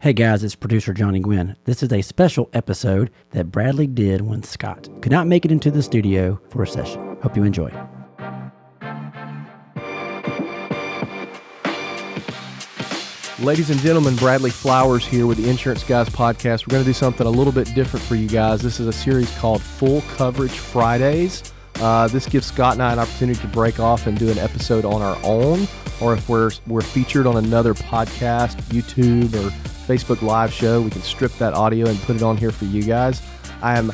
Hey guys, it's producer Johnny Gwynn. This is a special episode that Bradley did when Scott could not make it into the studio for a session. Hope you enjoy. Ladies and gentlemen, Bradley Flowers here with the Insurance Guys podcast. We're going to do something a little bit different for you guys. This is a series called Full Coverage Fridays. This gives Scott and I an opportunity to break off and do an episode on our own, or if we're featured on another podcast, YouTube, or Facebook Live show, we can strip that audio and put it on here for you guys. I am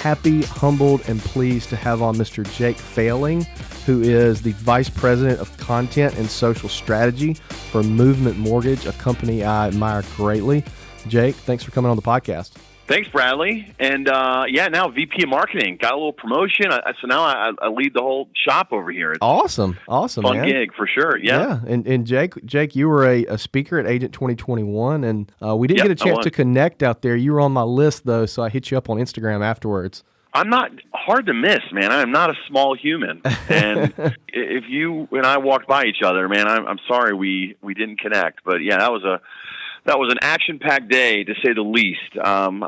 happy, humbled, and pleased to have on Mr. Jake Fehling, who is the Vice President of Content and Social Strategy for Movement Mortgage, a company I admire greatly. Jake, thanks for coming on the podcast. Thanks, Bradley. And now VP of Marketing. Got a little promotion. So now I lead the whole shop over here. It's awesome, fun man. Gig for sure. Yeah. And Jake, you were a speaker at Agent 2021, and we didn't get a chance to connect out there. You were on my list though, so I hit you up on Instagram afterwards. I'm not hard to miss, man. I'm not a small human, and if you and I walked by each other, man, I'm sorry we didn't connect. But yeah, that was an action-packed day, to say the least. I'm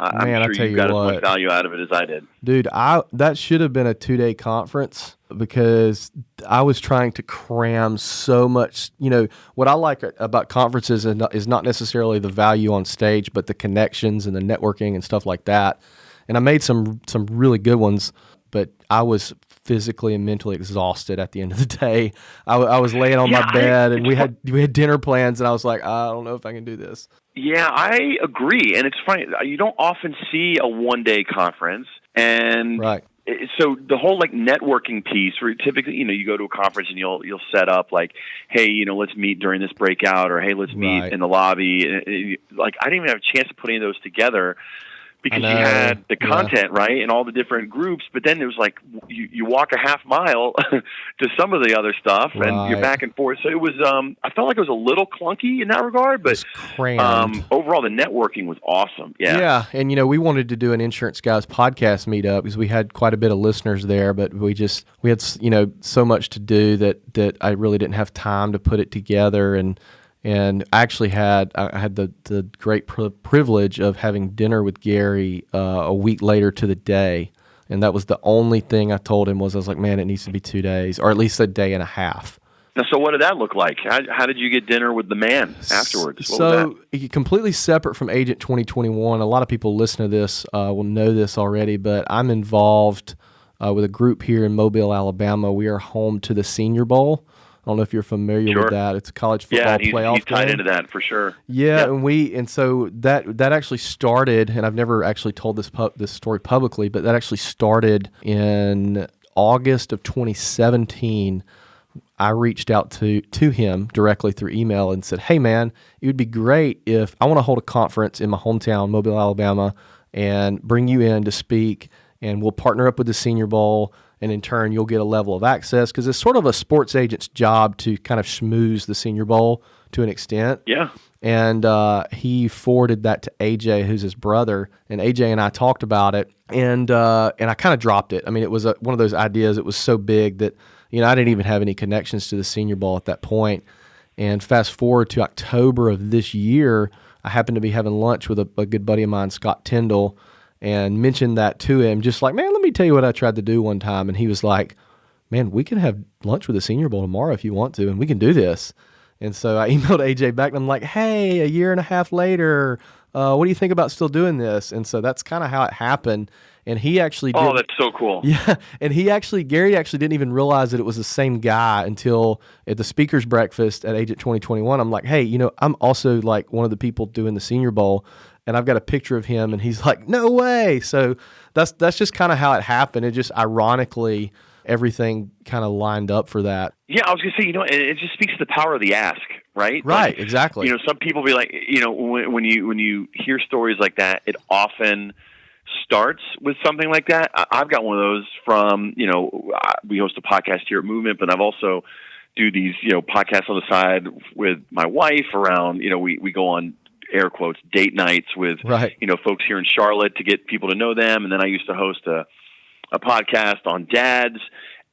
sure you got as much value out of it as I did. Dude, that should have been a 2-day conference because I was trying to cram so much. You know, what I like about conferences is not necessarily the value on stage, but the connections and the networking and stuff like that. And I made some really good ones, but I was physically and mentally exhausted at the end of the day. I was laying on my bed, and we had dinner plans, and I was like, I don't know if I can do this. Yeah, I agree. And it's funny, you don't often see a one-day conference. And right. So the whole networking piece, where typically, you go to a conference and you'll set up hey, let's meet during this breakout, or hey, let's meet in the lobby. I didn't even have a chance to put any of those together, because you had the content, right, and all the different groups, but then it was you walk a half mile to some of the other stuff, and you're back and forth. So it was, I felt like it was a little clunky in that regard, but overall the networking was awesome. Yeah. Yeah, and we wanted to do an Insurance Guys podcast meetup because we had quite a bit of listeners there, but we had so much to do that I really didn't have time to put it together, and I actually had the great privilege of having dinner with Gary a week later to the day, and that was the only thing I told him I was like, man, it needs to be 2 days, or at least a day and a half. Now, so what did that look like? How did you get dinner with the man afterwards? So completely separate from Agent 2021. A lot of people listen to this will know this already, but I'm involved with a group here in Mobile, Alabama. We are home to the Senior Bowl. I don't know if you're familiar with that. It's a college football playoff he's tied game. Into that for sure. Yeah, and so that actually started, and I've never actually told this story publicly, but that actually started in August of 2017. I reached out to him directly through email and said, hey man, it would be great if I want to hold a conference in my hometown, Mobile, Alabama, and bring you in to speak, and we'll partner up with the Senior Bowl, and in turn, you'll get a level of access, because it's sort of a sports agent's job to kind of schmooze the Senior Bowl to an extent. Yeah. And he forwarded that to AJ, who's his brother, and AJ and I talked about it, and I kind of dropped it. I mean, it was one of those ideas. It was so big that I didn't even have any connections to the Senior Bowl at that point. And fast forward to October of this year, I happened to be having lunch with a good buddy of mine, Scott Tyndall, and mentioned that to him, just like, man, let me tell you what I tried to do one time. And he was like, man, we can have lunch with the Senior Bowl tomorrow if you want to, and we can do this. And so I emailed AJ back, and I'm like, hey, a year and a half later, what do you think about still doing this? And so that's kind of how it happened. And he actually Oh, that's so cool. Yeah, and Gary actually didn't even realize that it was the same guy until at the speaker's breakfast at Agent 2021. I'm like, hey, I'm also one of the people doing the Senior Bowl, and I've got a picture of him, and he's like, no way. So that's just kind of how it happened. It just ironically, everything kind of lined up for that. Yeah, I was going to say, it just speaks to the power of the ask, right? Right, exactly. Some people be like, when you hear stories like that, it often starts with something like that. I've got one of those from, we host a podcast here at Movement, but I've also do these, podcasts on the side with my wife around, we go on air quotes date nights with, folks here in Charlotte to get people to know them. And then I used to host a podcast on dads.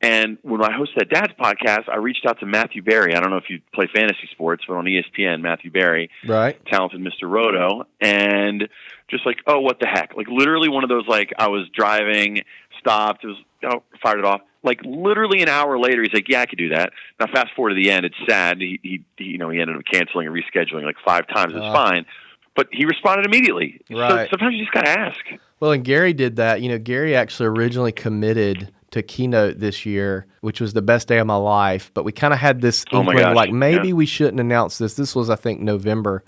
And when I hosted that Dad's podcast, I reached out to Matthew Berry. I don't know if you play fantasy sports, but on ESPN, Matthew Berry, right, talented Mr. Roto, and just like, oh, what the heck? Like literally one of those, like I was driving, stopped, it was, fired it off. Like literally an hour later, he's like, yeah, I could do that. Now fast forward to the end, it's sad. He ended up canceling and rescheduling like 5 times. It's fine. But he responded immediately. Right. So sometimes you just got to ask. Well, and Gary did that. Gary actually originally committed to keynote this year, which was the best day of my life. But we kind of had this inkling, like maybe we shouldn't announce this. This was, I think, November.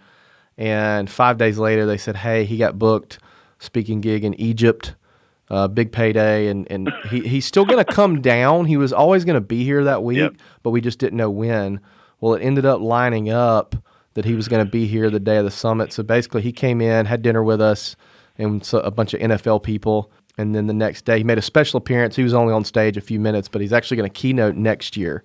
And 5 days later, they said, hey, he got booked speaking gig in Egypt, big payday. And he's still going to come down. He was always going to be here that week, but we just didn't know when. Well, it ended up lining up that he was going to be here the day of the summit. So basically he came in, had dinner with us and a bunch of NFL people. And then the next day he made a special appearance. He was only on stage a few minutes, but he's actually going to keynote next year.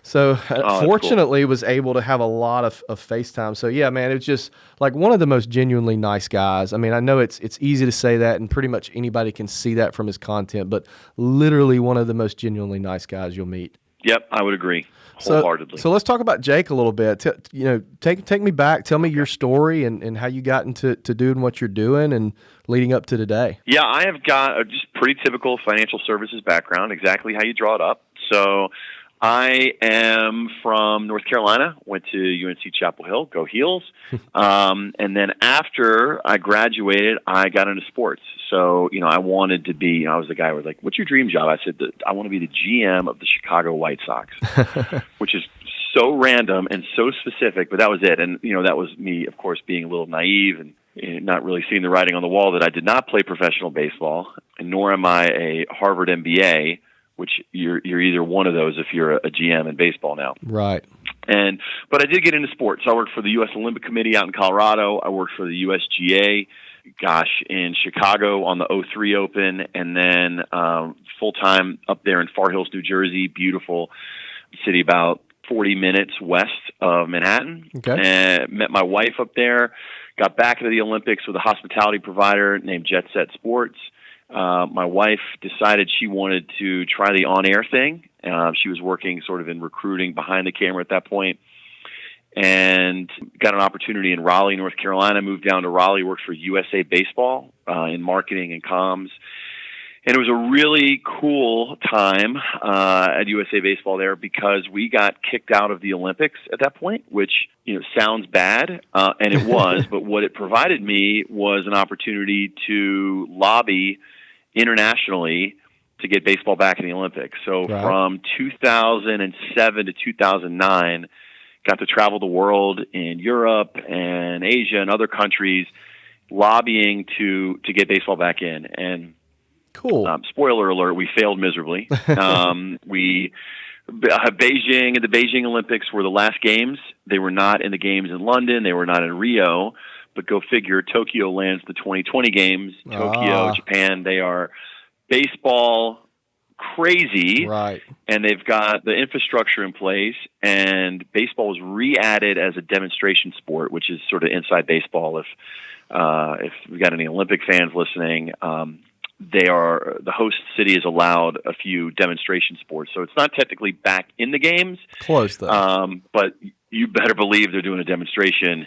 So fortunately was able to have a lot of FaceTime. So yeah, man, it was just like one of the most genuinely nice guys. I mean, I know it's easy to say that and pretty much anybody can see that from his content, but literally one of the most genuinely nice guys you'll meet. Yep, I would agree wholeheartedly. So let's talk about Jake a little bit. Take me back. Tell me your story and how you got into doing what you're doing and leading up to today. Yeah, I have got a just pretty typical financial services background, exactly how you draw it up. So I am from North Carolina, went to UNC Chapel Hill, go Heels. And then after I graduated, I got into sports. So, I wanted to be, I was the guy who was like, what's your dream job? I said, I want to be the GM of the Chicago White Sox, which is so random and so specific, but that was it. And, that was me, of course, being a little naive and not really seeing the writing on the wall that I did not play professional baseball, and nor am I a Harvard MBA, which you're either one of those if you're a GM in baseball now. Right. But I did get into sports. I worked for the U.S. Olympic Committee out in Colorado. I worked for the USGA, in Chicago on the 03 Open, and then full-time up there in Far Hills, New Jersey, beautiful city about 40 minutes west of Manhattan. Okay. And met my wife up there, got back into the Olympics with a hospitality provider named Jet Set Sports. My wife decided she wanted to try the on-air thing. She was working sort of in recruiting behind the camera at that point, and got an opportunity in Raleigh, North Carolina, moved down to Raleigh, worked for USA Baseball in marketing and comms. And it was a really cool time at USA Baseball there because we got kicked out of the Olympics at that point, which sounds bad, and it was. But what it provided me was an opportunity to lobby internationally to get baseball back in the Olympics. So from 2007 to 2009, got to travel the world in Europe and Asia and other countries, lobbying to get baseball back in. And cool. Spoiler alert: we failed miserably. The Beijing Olympics were the last games. They were not in the games in London. They were not in Rio. But go figure, Tokyo lands the 2020 games. Tokyo, Japan. They are baseball crazy, right? And they've got the infrastructure in place. And baseball was re-added as a demonstration sport, which is sort of inside baseball. If we got any Olympic fans listening. The host city is allowed a few demonstration sports. So it's not technically back in the games. Close, though. But you better believe they're doing a demonstration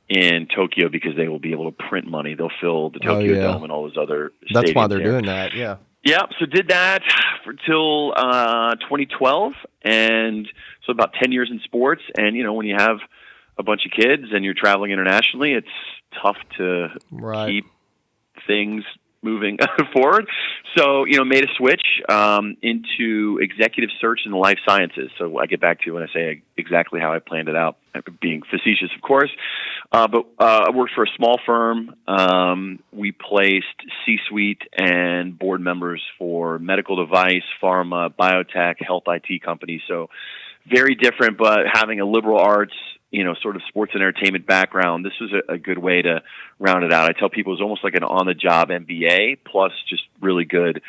in Tokyo because they will be able to print money. They'll fill the Tokyo Dome and all those other stadiums. That's why they're doing that, yeah. Yeah, so did that until 2012. And so about 10 years in sports. And, when you have a bunch of kids and you're traveling internationally, it's tough to keep things moving forward. So, made a switch into executive search in the life sciences. So I get back to when I say exactly how I planned it out, being facetious, of course. But I worked for a small firm. We placed C-suite and board members for medical device, pharma, biotech, health IT companies. So very different, but having a liberal arts, sort of sports and entertainment background, this was a good way to round it out. I tell people it was almost like an on-the-job MBA plus just really good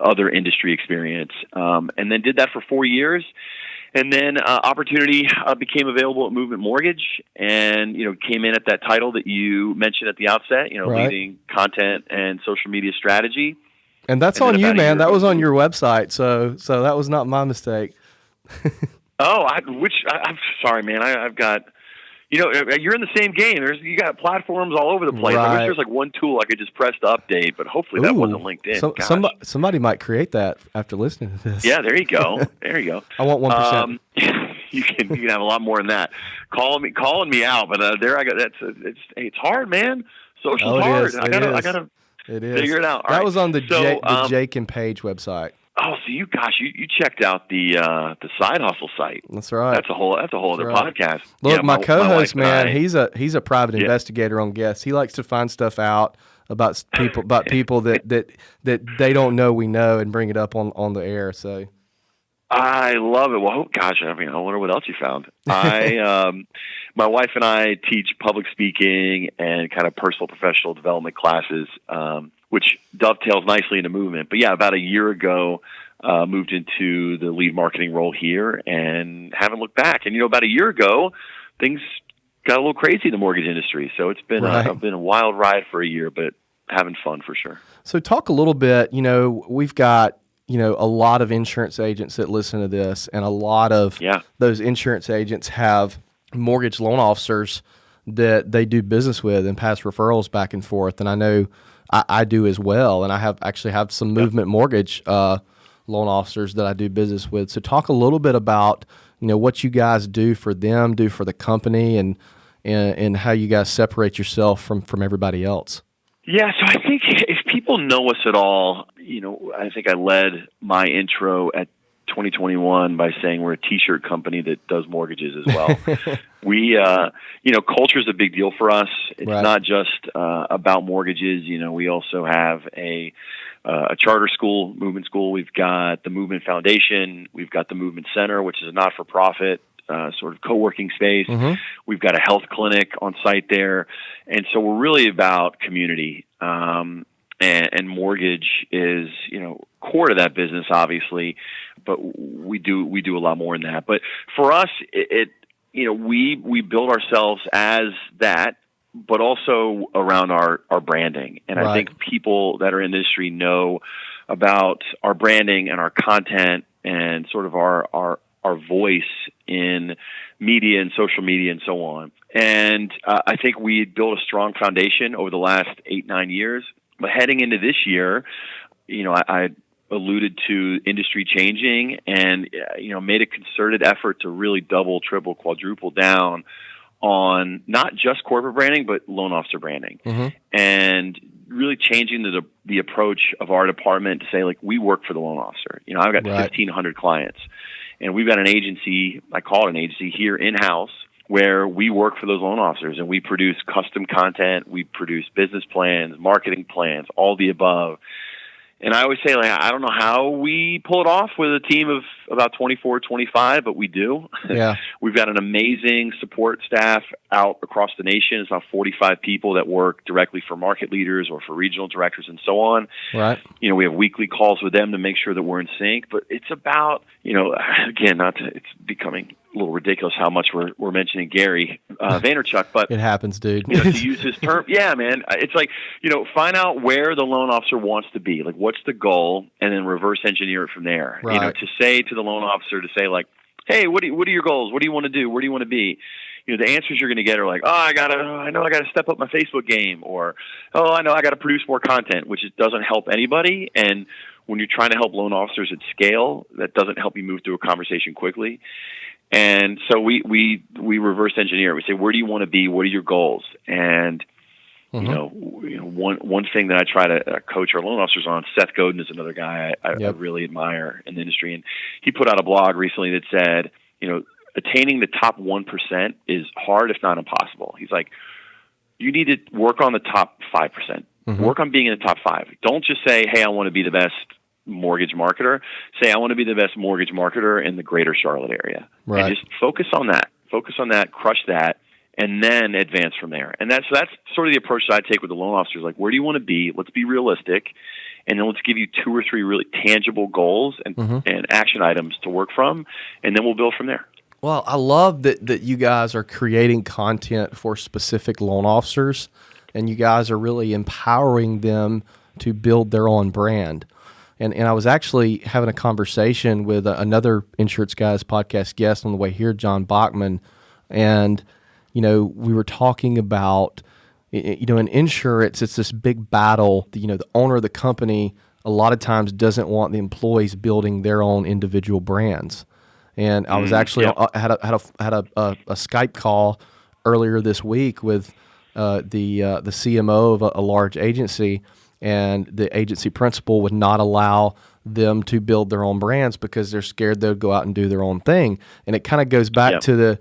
other industry experience. And then did that for 4 years. And then opportunity became available at Movement Mortgage and, came in at that title that you mentioned at the outset, leading content and social media strategy. And that's on you, man. That was on your website, so that was not my mistake. I'm sorry, man. I've got, you're in the same game. You got platforms all over the place. Right. I wish there's like one tool I could just press to update, but hopefully that wasn't LinkedIn. Somebody might create that after listening to this. Yeah, there you go. There you go. I want 1%. You can have a lot more than that. Calling me out, but there I go. It's hard, man. Social's hard. I gotta figure it out. That was on the Jake and Paige website. Oh, so you checked out the side hustle site. That's right. That's a whole other podcast. Look, my co-host, man, he's a private investigator on guests. He likes to find stuff out about people that they don't know we know and bring it up on the air. So I love it. Well, gosh, I wonder what else you found. My wife and I teach public speaking and kind of personal professional development classes, which dovetails nicely into movement. But yeah, about a year ago, moved into the lead marketing role here and haven't looked back. And, about a year ago, things got a little crazy in the mortgage industry. So it's been been a wild ride for a year, but having fun for sure. So talk a little bit, we've got, a lot of insurance agents that listen to this, and a lot of those insurance agents have mortgage loan officers that they do business with and pass referrals back and forth. And I know I do as well. And I have some movement mortgage loan officers that I do business with. So talk a little bit about, what you guys do for them, do for the company, and how you guys separate yourself from everybody else. Yeah, so I think if people know us at all, I think I led my intro at 2021 by saying we're a T-shirt company that does mortgages as well. We, culture is a big deal for us. It's not just about mortgages. We also have a charter school, movement school. We've got the Movement Foundation. We've got the Movement Center, which is a not-for-profit sort of co-working space. Mm-hmm. We've got a health clinic on site there. And so we're really about community. And mortgage is, core to that business, obviously, but we do a lot more than that. But for us, we build ourselves as that, but also around our branding. And I think people that are in the industry know about our branding and our content and sort of our voice in media and social media and so on. And I think we built a strong foundation over the last 8-9 years. But heading into this year, I alluded to industry changing and, made a concerted effort to really double, triple, quadruple down on not just corporate branding, but loan officer branding. Mm-hmm. And really changing the approach of our department to say, like, we work for the loan officer. I've got 1,500 clients, and we've got an agency, I call it an agency here in-house, where we work for those loan officers and we produce custom content, we produce business plans, marketing plans, all the above. And I always say, I don't know how we pull it off with a team of about 24, 25, but we do. Yeah. We've got an amazing support staff out across the nation. It's about 45 people that work directly for market leaders or for regional directors and so on. Right. We have weekly calls with them to make sure that we're in sync. But it's about, again, it's becoming a little ridiculous how much we're mentioning Gary Vaynerchuk, but it happens, dude. To use his term, yeah, man. It's like, find out where the loan officer wants to be, like what's the goal, and then reverse engineer it from there. Right. To say to the loan officer, to say like, hey, what are your goals? What do you want to do? Where do you want to be? The answers you're going to get are like, oh, I know I got to step up my Facebook game, or oh, I know I got to produce more content, which doesn't help anybody. And when you're trying to help loan officers at scale, that doesn't help you move through a conversation quickly. And so we reverse engineer. We say, where do you want to be? What are your goals? And one thing that I try to coach our loan officers on. Seth Godin is another guy I really admire in the industry, and he put out a blog recently that said, attaining the top 1% is hard, if not impossible. He's like, you need to work on the top 5%. Mm-hmm. Work on being in the top 5. Don't just say, hey, I want to be the best mortgage marketer. Say, I want to be the best mortgage marketer in the greater Charlotte area. Right. And just focus on that, crush that, and then advance from there. And that's sort of the approach that I take with the loan officers. Like, where do you want to be? Let's be realistic. And then let's give you 2 or 3 really tangible goals and action items to work from. And then we'll build from there. Well, I love that you guys are creating content for specific loan officers, and you guys are really empowering them to build their own brand. And I was actually having a conversation with another Insurance Guys podcast guest on the way here, John Bachman, and we were talking about, in insurance, it's this big battle. The owner of the company a lot of times doesn't want the employees building their own individual brands. And I was actually had a Skype call earlier this week with the CMO of a large agency, and the agency principal would not allow them to build their own brands because they're scared they'll go out and do their own thing. And it kind of goes back to the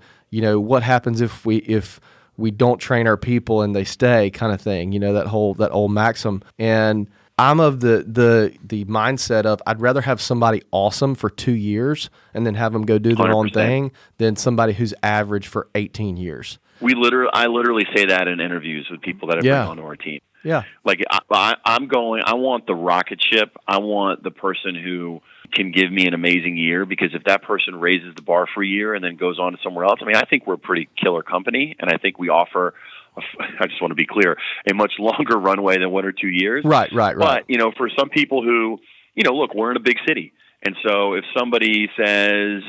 what happens if we don't train our people and they stay kind of thing, that old maxim. And I'm of the mindset of I'd rather have somebody awesome for 2 years and then have them go do their 100%. Own thing than somebody who's average for 18 years. I literally say that in interviews with people that I bring onto our team. Yeah. Like I want the rocket ship. I want the person who can give me an amazing year, because if that person raises the bar for a year and then goes on to somewhere else, I think we're a pretty killer company, and I think we offer, I just want to be clear, a much longer runway than 1 or 2 years. Right. But, for some people who, look, we're in a big city. And so if somebody says,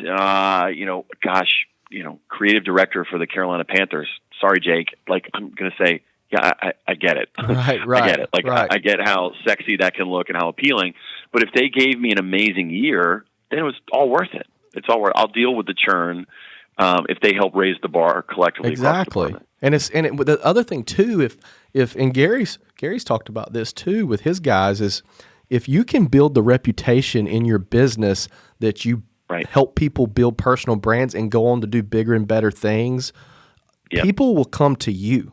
creative director for the Carolina Panthers, sorry, Jake, I'm going to say, yeah, I get it. Right. I get it. I get how sexy that can look and how appealing. But if they gave me an amazing year, then it was all worth it. It's all worth it. I'll deal with the churn if they help raise the bar collectively. Exactly. And the other thing too, and Gary's talked about this too with his guys, is if you can build the reputation in your business that you help people build personal brands and go on to do bigger and better things, people will come to you.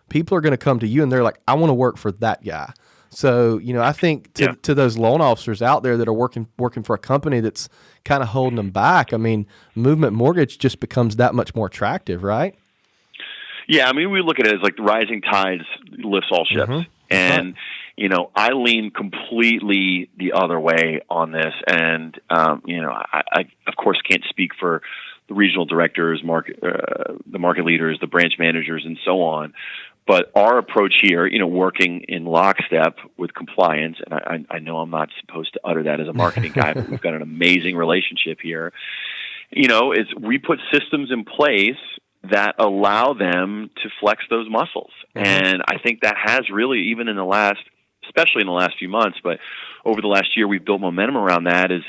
People are going to come to you and they're like, I want to work for that guy. So, I think to those loan officers out there that are working for a company that's kind of holding them back, Movement Mortgage just becomes that much more attractive, right? Yeah, we look at it as like the rising tides lifts all ships. Mm-hmm. And, I lean completely the other way on this. And, I of course can't speak for the regional directors, the market leaders, the branch managers, and so on. But our approach here, working in lockstep with compliance, and I know I'm not supposed to utter that as a marketing guy, but we've got an amazing relationship here, is we put systems in place that allow them to flex those muscles. Mm-hmm. And I think that has really, even especially in the last few months, but over the last year, we've built momentum around that as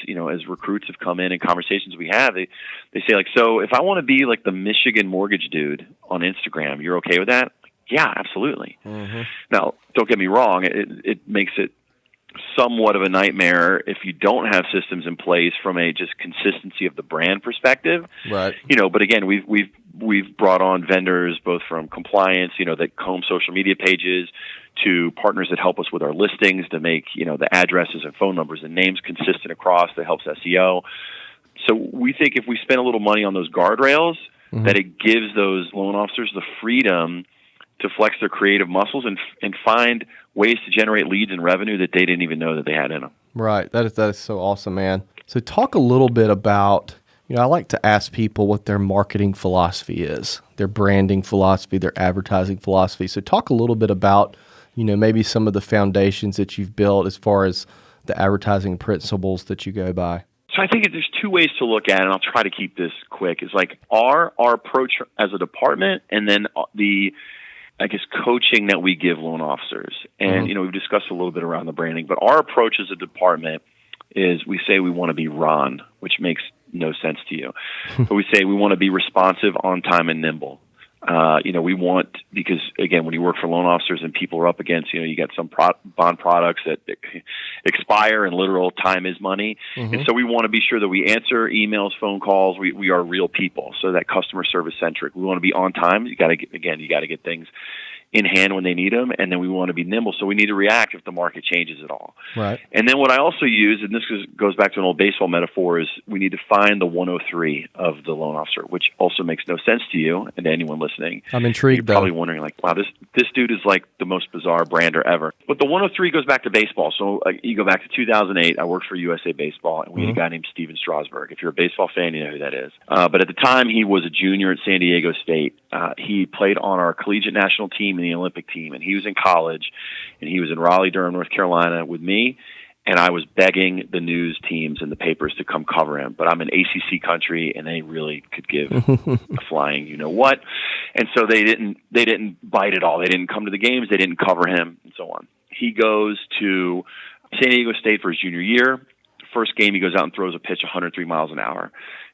recruits have come in and conversations we have, they say so if I want to be like the Michigan mortgage dude on Instagram, you're okay with that? Yeah, absolutely. Mm-hmm. Now, don't get me wrong. It makes it somewhat of a nightmare if you don't have systems in place from a just consistency of the brand perspective. Right. But again, we've brought on vendors both from compliance, that comb social media pages, to partners that help us with our listings to make, the addresses and phone numbers and names consistent across. That helps SEO. So we think if we spend a little money on those guardrails, mm-hmm. that it gives those loan officers the freedom to flex their creative muscles and find ways to generate leads and revenue that they didn't even know that they had in them. Right. That is so awesome, man. So talk a little bit about, I like to ask people what their marketing philosophy is, their branding philosophy, their advertising philosophy. So talk a little bit about, maybe some of the foundations that you've built as far as the advertising principles that you go by. So I think there's two ways to look at it, and I'll try to keep this quick. It's like our approach as a department, and then the coaching that we give loan officers. And, mm-hmm. We've discussed a little bit around the branding, but our approach as a department is we say we want to be Ron, which makes no sense to you. But we say we want to be responsive, on time, and nimble. We want, because again, when you work for loan officers and people are up against, you got some bond products that expire and literal time is money. Mm-hmm. And so we want to be sure that we answer emails, phone calls. We are real people. So that customer service centric, we want to be on time. You got to get things in hand when they need them. And then we want to be nimble. So we need to react if the market changes at all. Right. And then what I also use, and this goes back to an old baseball metaphor, is we need to find the 103 of the loan officer, which also makes no sense to you and to anyone listening. I'm intrigued. You're probably wondering, wow, this dude is like the most bizarre brander ever. But the 103 goes back to baseball. So you go back to 2008. I worked for USA Baseball, and we had a guy named Steven Strasburg. If you're a baseball fan, you know who that is. But at the time, he was a junior at San Diego State. He played on our collegiate national team and the Olympic team, and he was in college, and he was in Raleigh, Durham, North Carolina with me. and I was begging the news teams and the papers to come cover him. But I'm in ACC country, and they really could give a flying you know what. And so they didn't bite at all. They didn't come to the games. They didn't cover him, and so on. He goes to San Diego State for his junior year. First game, he goes out and throws a pitch 103 miles an hour.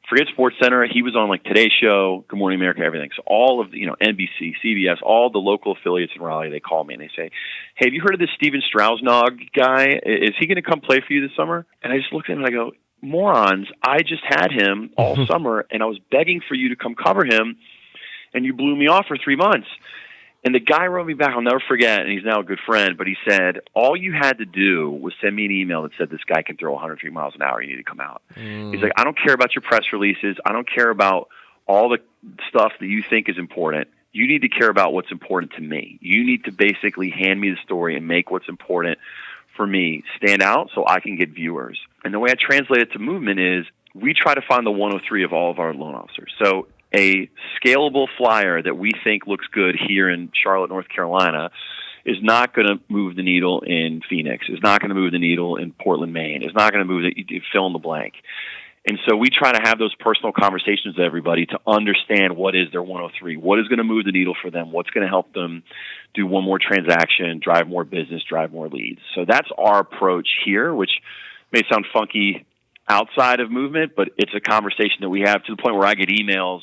Forget SportsCenter. He was on like Today Show, Good Morning America, everything. So all of the, NBC, CBS, all the local affiliates in Raleigh, they call me and they say, "Hey, have you heard of this Steven Straussnog guy? Is he going to come play for you this summer?" And I just look at him and I go, "Morons, I just had him all summer and I was begging for you to come cover him and you blew me off for 3 months." And the guy wrote me back, I'll never forget, and he's now a good friend, but he said, "All you had to do was send me an email that said this guy can throw 103 miles an hour. You need to come out." He's like, "I don't care about your press releases. I don't care about all the stuff that you think is important. You need to care about what's important to me. You need to basically hand me the story and make what's important for me stand out so I can get viewers." And the way I translate it to movement is we try to find the 103 of all of our loan officers. So a scalable flyer that we think looks good here in Charlotte, North Carolina, is not going to move the needle in Phoenix, is not going to move the needle in Portland, Maine, is not going to move the fill in the blank. And so we try to have those personal conversations with everybody to understand what is their 103, what is going to move the needle for them, what's going to help them do one more transaction, drive more business, drive more leads. So that's our approach here, which may sound funky outside of movement, but it's a conversation that we have to the point where I get emails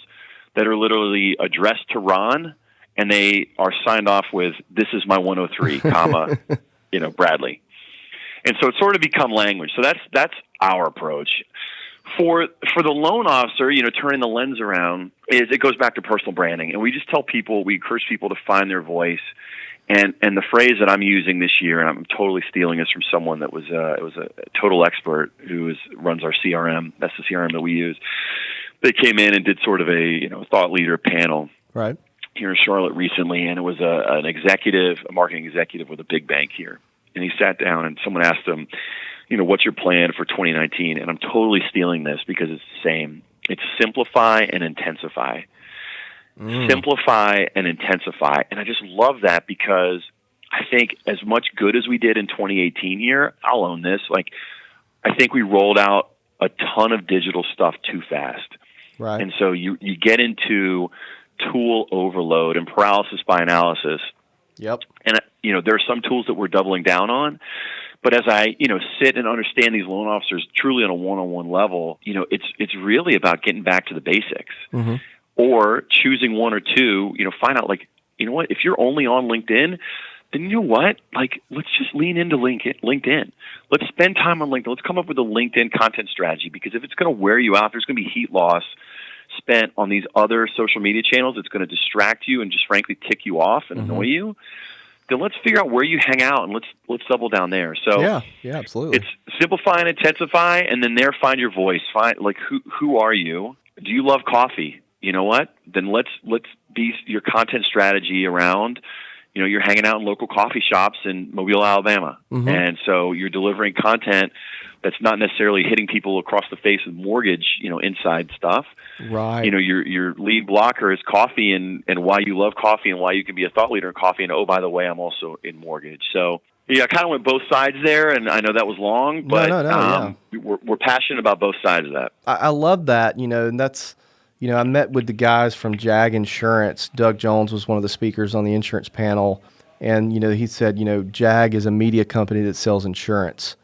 that are literally addressed to Ron, and they are signed off with, "This is my 103, comma, Bradley." And so it's sort of become language. So that's our approach. For the loan officer, turning the lens around, it goes back to personal branding. And we just tell people, we encourage people to find their voice. And the phrase that I'm using this year, and I'm totally stealing this from someone that was a total expert who runs our CRM. That's the CRM that we use. They came in and did sort of a thought leader panel right here in Charlotte recently, and it was a marketing executive with a big bank here. And he sat down and someone asked him, "What's your plan for 2019? And I'm totally stealing this because it's the same. It's simplify and intensify. Simplify and intensify. And I just love that because I think as much good as we did in 2018 here, I'll own this. I think we rolled out a ton of digital stuff too fast. Right. And so you get into tool overload and paralysis by analysis. Yep. And, there are some tools that we're doubling down on. But as I, sit and understand these loan officers truly on a one-on-one level, it's really about getting back to the basics. Mm-hmm. Or choosing one or two, find out, what, if you're only on LinkedIn, then you know what? Let's just lean into LinkedIn. Let's spend time on LinkedIn. Let's come up with a LinkedIn content strategy, because if it's going to wear you out, there's going to be heat loss spent on these other social media channels. It's going to distract you and just frankly tick you off and annoy you. Then let's figure out where you hang out and let's double down there. So yeah, absolutely. It's simplify and intensify, and then there find your voice. Find who are you? Do you love coffee? You know what? Then let's be your content strategy around. You're hanging out in local coffee shops in Mobile, Alabama. Mm-hmm. And so you're delivering content that's not necessarily hitting people across the face with mortgage, inside stuff. Right. Your lead blocker is coffee and why you love coffee and why you can be a thought leader in coffee. And, oh, by the way, I'm also in mortgage. So, yeah, I kind of went both sides there, and I know that was long, but we're passionate about both sides of that. I love that, and that's, I met with the guys from JAG Insurance. Doug Jones was one of the speakers on the insurance panel. And, he said, JAG is a media company that sells insurance.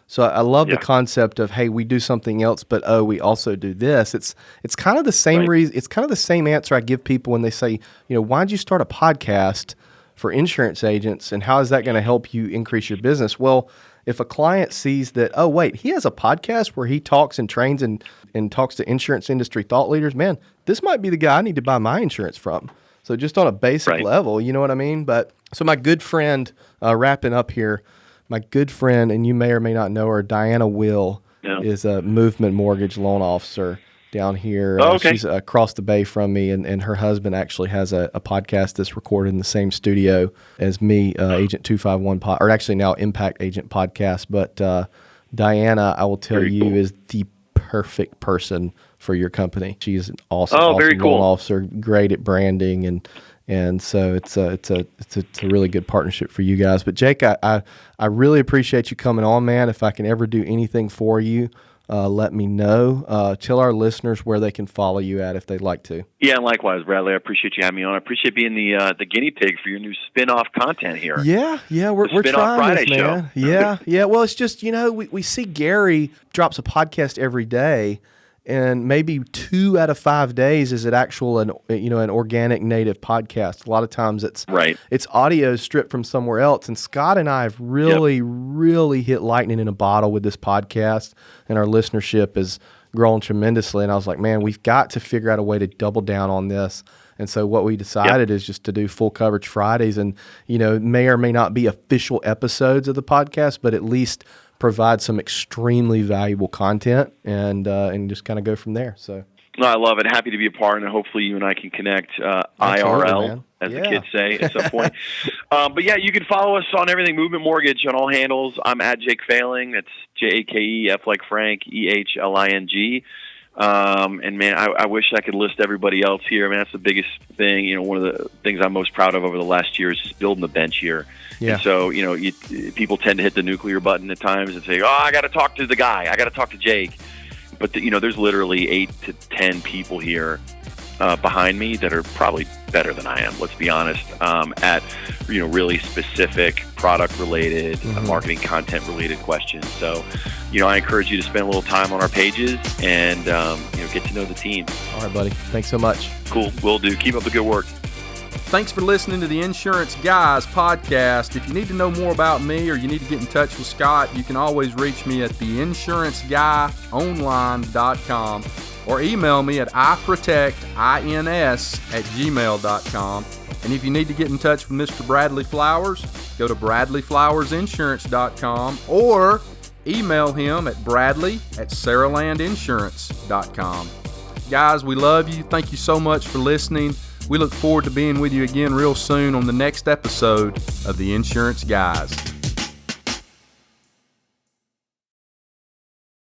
So I love the concept of, hey, we do something else, but, we also do this. It's kind of the same reason. It's kind of the same answer I give people when they say, why'd you start a podcast for insurance agents, and how is that going to help you increase your business? Well, if a client sees that, oh, wait, he has a podcast where he talks and trains and talks to insurance industry thought leaders, man, this might be the guy I need to buy my insurance from. So just on a basic level, you know what I mean? But so my good friend, wrapping up here, my good friend, and you may or may not know her, Diana Will, is a Movement Mortgage loan officer down here. She's across the bay from me, and her husband actually has a podcast that's recorded in the same studio as me, Agent 251, or actually now Impact Agent Podcast. But Diana, I will tell you, is the perfect person for your company. She's an awesome loan officer, great at branding, and And so it's a really good partnership for you guys. But Jake, I really appreciate you coming on, man. If I can ever do anything for you, let me know. Tell our listeners where they can follow you at if they'd like to. Yeah, and likewise, Bradley. I appreciate you having me on. I appreciate being the guinea pig for your new spin-off content here. Yeah, we're trying Friday this, man. show. Yeah. Well, it's just, we see Gary drops a podcast every day, and maybe 2 out of 5 days is an organic native podcast. A lot of times it's audio stripped from somewhere else. And Scott and I have really hit lightning in a bottle with this podcast, and our listenership has grown tremendously. And I was like, man, we've got to figure out a way to double down on this. And so what we decided is just to do full coverage Fridays, and may or may not be official episodes of the podcast, but at least provide some extremely valuable content and just kind of go from there. So no, I love it. Happy to be a part, and hopefully you and I can connect IRL, as the kids say, at some point. But yeah, you can follow us on everything Movement Mortgage on all handles. I'm at Jake Fehling. That's JAKE, F like Frank, EHLING. And man, I wish I could list everybody else here. I mean, that's the biggest thing. One of the things I'm most proud of over the last year is just building the bench here. Yeah. And so, people tend to hit the nuclear button at times and say, I got to talk to the guy. I got to talk to Jake. But, there's literally 8 to 10 people here behind me that are probably better than I am, let's be honest, at, really specific product-related, marketing content-related questions. So, I encourage you to spend a little time on our pages and, get to know the team. All right, buddy. Thanks so much. Cool. Will do. Keep up the good work. Thanks for listening to the Insurance Guys podcast. If you need to know more about me or you need to get in touch with Scott, you can always reach me at theinsuranceguyonline.com or email me at iprotectins@gmail.com. And if you need to get in touch with Mr. Bradley Flowers, go to bradleyflowersinsurance.com or email him at bradley@saralandinsurance.com. Guys, we love you. Thank you so much for listening. We look forward to being with you again real soon on the next episode of The Insurance Guys.